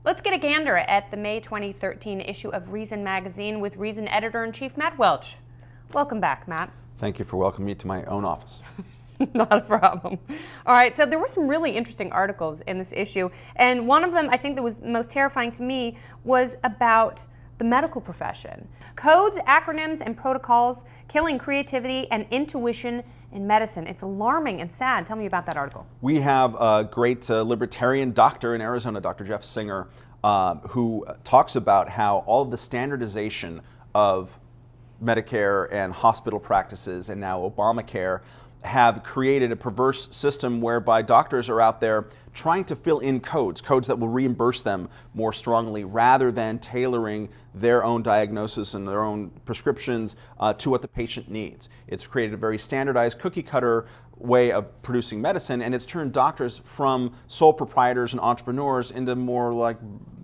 Let's get a gander at the May 2013 issue of Reason magazine with Reason editor-in-chief Matt Welch. Welcome back, Matt. Thank you for welcoming me to my own office. Not a problem. All right, so there were some really interesting articles in this issue, and one of them I think that was most terrifying to me was about the medical profession. Codes, acronyms, and protocols killing creativity and intuition in medicine. It's alarming and sad. Tell me about that article. We have a great libertarian doctor in Arizona, Dr. Jeff Singer, who talks about how all of the standardization of Medicare and hospital practices and now Obamacare have created a perverse system whereby doctors are out there trying to fill in codes that will reimburse them more strongly rather than tailoring their own diagnosis and their own prescriptions to what the patient needs. It's created a very standardized cookie cutter way of producing medicine, and it's turned doctors from sole proprietors and entrepreneurs into more like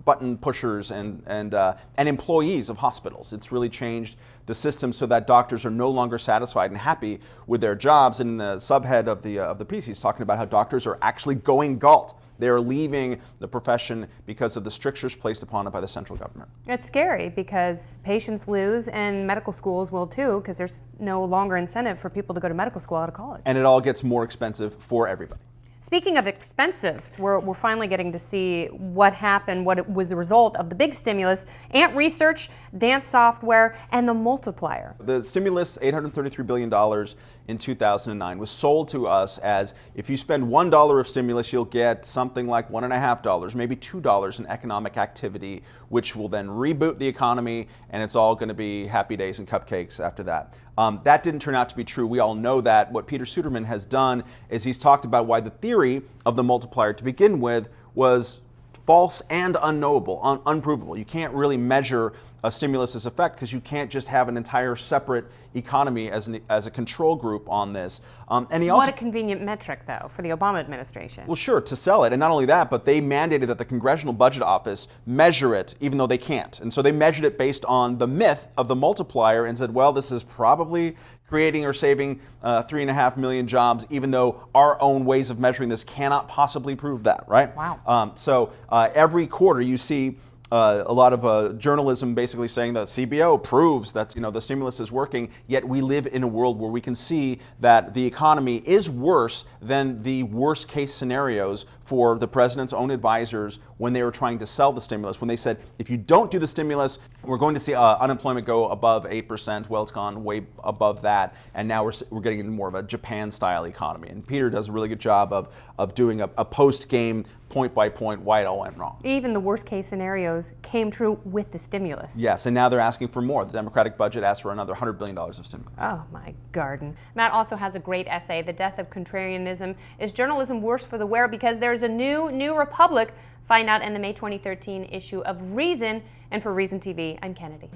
button pushers and employees of hospitals. It's really changed the system so that doctors are no longer satisfied and happy with their jobs. And in the subhead of the piece, he's talking about how doctors are actually going Galt. They are leaving the profession because of the strictures placed upon it by the central government. It's scary because patients lose and medical schools will too, because there's no longer incentive for people to go to medical school out of college. And it all gets more expensive for everybody. Speaking of expensive, we're finally getting to see what happened, what it was the result of the big stimulus, Ant Research, Dance Software, and the multiplier. The stimulus, $833 billion in 2009, was sold to us as if you spend $1 of stimulus, you'll get something like $1.50, maybe $2 in economic activity, which will then reboot the economy, and it's all going to be happy days and cupcakes after that. That didn't turn out to be true. We all know that. What Peter Suderman has done is he's talked about why the theory of the multiplier to begin with was false and unknowable, unprovable. You can't really measure a stimulus's effect because you can't just have an entire separate economy as a control group on this. And he also, what a convenient metric, though, for the Obama administration. Well, sure, to sell it. And not only that, but they mandated that the Congressional Budget Office measure it, even though they can't. And so they measured it based on the myth of the multiplier and said, well, this is probably creating or saving 3.5 million jobs, even though our own ways of measuring this cannot possibly prove that, right? Wow. So every quarter you see a lot of journalism basically saying that CBO proves that the stimulus is working, yet we live in a world where we can see that the economy is worse than the worst case scenarios for the president's own advisors when they were trying to sell the stimulus, when they said, if you don't do the stimulus, we're going to see unemployment go above 8%. Well, it's gone way above that, and now we're getting into more of a Japan-style economy. And Peter does a really good job of doing a post-game, point-by-point, why it all went wrong. Even the worst-case scenarios came true with the stimulus. Yes, and now they're asking for more. The Democratic budget asked for another $100 billion of stimulus. Oh, my garden. Matt also has a great essay, The Death of Contrarianism. Is journalism worse for the wearer? Because there's a new republic. Find out in the May 2013 issue of Reason. And for Reason TV, I'm Kennedy.